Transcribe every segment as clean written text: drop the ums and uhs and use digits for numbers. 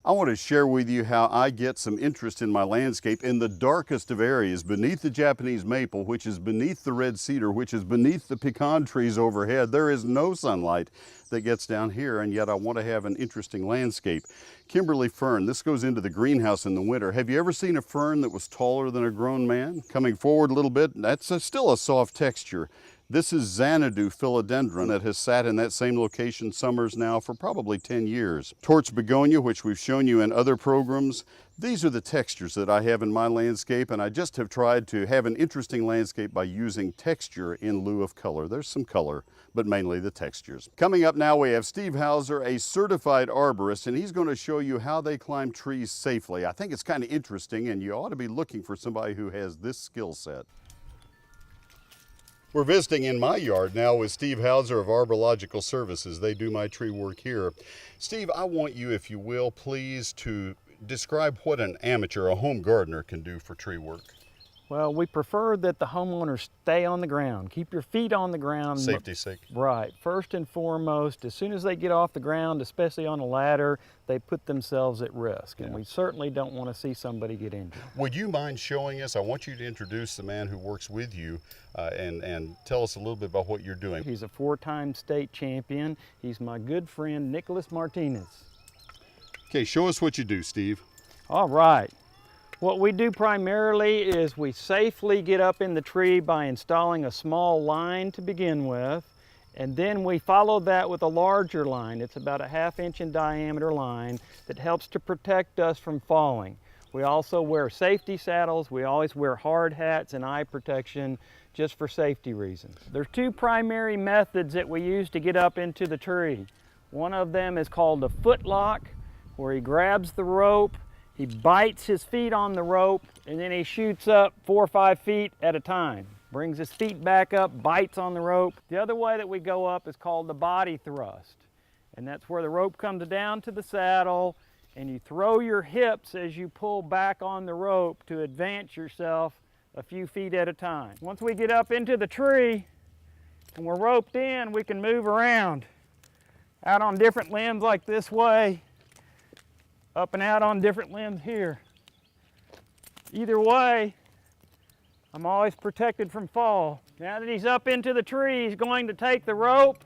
I want to share with you how I get some interest in my landscape in the darkest of areas, beneath the Japanese maple, which is beneath the red cedar, which is beneath the pecan trees overhead. There is no sunlight that gets down here, and yet I want to have an interesting landscape. Kimberly fern, this goes into the greenhouse in the winter. Have you ever seen a fern that was taller than a grown man? Coming forward a little bit, that's still a soft texture. This is Xanadu philodendron that has sat in that same location summers now for probably 10 years. Torch begonia, which we've shown you in other programs. These are the textures that I have in my landscape, and I just have tried to have an interesting landscape by using texture in lieu of color. There's some color, but mainly the textures. Coming up now, we have Steve Hauser, a certified arborist, and he's going to show you how they climb trees safely. I think it's kind of interesting, and you ought to be looking for somebody who has this skill set. We're visiting in my yard now with Steve Hauser of Arborilogical Services. They do my tree work here. Steve, I want you, if you will, please to describe what an amateur, a home gardener, can do for tree work. Well, we prefer that the homeowners stay on the ground. Keep your feet on the ground. Safety's sake. Right. First and foremost, as soon as they get off the ground, especially on a ladder, they put themselves at risk. And we certainly don't want to see somebody get injured. Would you mind showing us? I want you to introduce the man who works with you and tell us a little bit about what you're doing. He's a 4-time state champion. He's my good friend, Nicholas Martinez. Okay, show us what you do, Steve. All right. What we do primarily is we safely get up in the tree by installing a small line to begin with, and then we follow that with a larger line. It's about a 1/2 inch in diameter line that helps to protect us from falling. We also wear safety saddles. We always wear hard hats and eye protection just for safety reasons. There's 2 primary methods that we use to get up into the tree. One of them is called a foot lock, where he grabs the rope, he bites his feet on the rope, and then he shoots up 4 or 5 feet at a time. Brings his feet back up, bites on the rope. The other way that we go up is called the body thrust. And that's where the rope comes down to the saddle, and you throw your hips as you pull back on the rope to advance yourself a few feet at a time. Once we get up into the tree and we're roped in, we can move around out on different limbs like this way, up and out on different limbs here. Either way, I'm always protected from fall. Now that he's up into the tree, he's going to take the rope,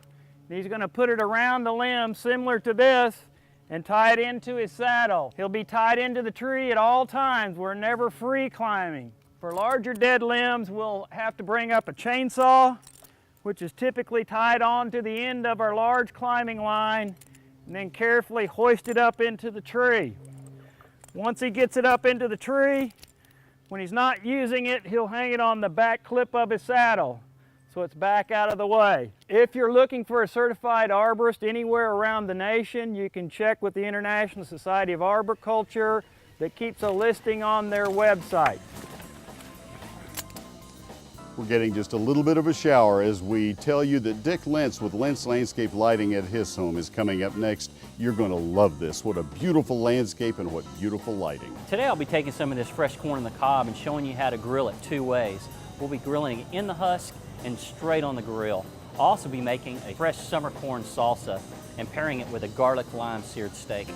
and he's going to put it around the limb similar to this and tie it into his saddle. He'll be tied into the tree at all times. We're never free climbing. For larger dead limbs, we'll have to bring up a chainsaw, which is typically tied on to the end of our large climbing line, and then carefully hoist it up into the tree. Once he gets it up into the tree, when he's not using it, he'll hang it on the back clip of his saddle so it's back out of the way. If you're looking for a certified arborist anywhere around the nation, you can check with the International Society of Arboriculture that keeps a listing on their website. We're getting just a little bit of a shower as we tell you that Dick Lentz with Lentz Landscape Lighting at his home is coming up next. You're going to love this. What a beautiful landscape and what beautiful lighting. Today I'll be taking some of this fresh corn on the cob and showing you how to grill it 2 ways. We'll be grilling it in the husk and straight on the grill. I'll also be making a fresh summer corn salsa and pairing it with a garlic lime seared steak.